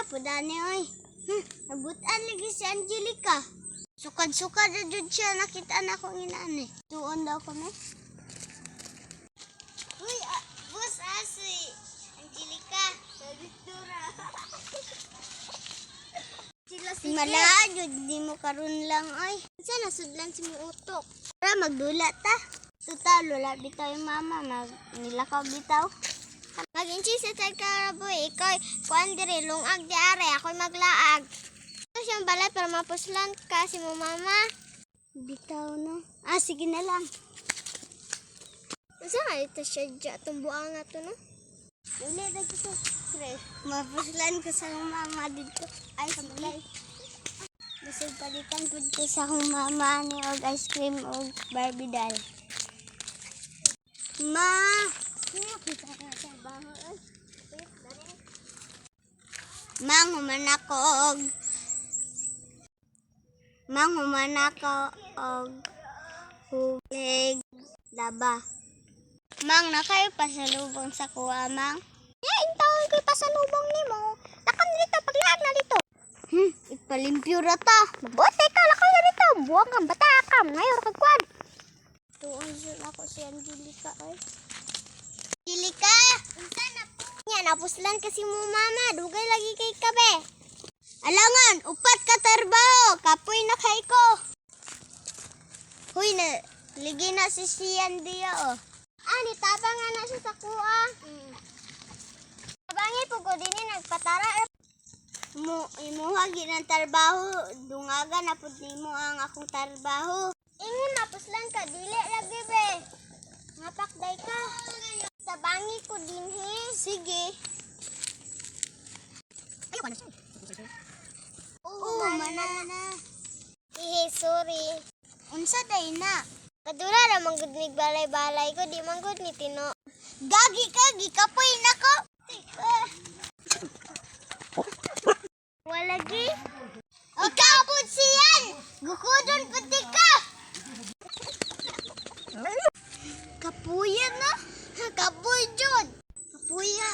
po dani oy. Nabutan lagi si Angelica. Sukad-sukad na jud siya, nakita na akong inaani. Tuon daw kami. Uy, boss Asi. Angelica, Dora. Sila si Malajud, di mo karon lang ay. Sana sudlan si mo utok. Tara magdula ta. Tutal, wala bitaw yung mama, nilakaw bitaw. Mag-inchi sa Tagkaraboy, ikaw, kuan diri, lungag di are, ako'y maglaag. Ito siyang balat para mapuslan ka si mo mama. Bitaw no. Sige na lang. Masa nga ito siya dyan, tumbuang nga to no? Duli na dito. Mapuslan ko sa mama dito. Ay, sabay. Basig palitan po ko sa akong mama ni og ice cream og Barbie doll. Ma! Manghuman ako og hubig laba. Mang, nakayo pasalubong sa kuha, Mang? Intawon ko'y pasalubong ni mo. Lakam dito, paglaag na dito. Ipalimpyo rata. Mabuti ka, lakam na dito. Buwang kang batakam. Ngayon, kagkuhan. Tuon siya ako si Angelica, ay. Angelica! Unsa na po? Yan, napuslan kasi mo, mama. Dugay lagi kay kabe. Alangan, upat ka tarbaho. Kapoy na kay ko. Huy, ligi na si Sian diya, oh. Nitabang nga na siya sa kuha. Tabangi po ko din nagpatara. Imuhagi ng tarbaho. Dungaga na po mo ang akong tarbaho. Ingon napuslan ka, dili lagi be. Ngapakday ka. Tabangi ko din he. Sige. Ayoko na siya. Mana. Sorry. Unsa day na? Kadura ra man gud ni balay-balay ko, di man gud ni Tino. Gagi ka, gikapoy na ko. Walagi. Ikaw po siyan. Gukudon pati ka. Kapuya na. Kapoy jud. Kapuya.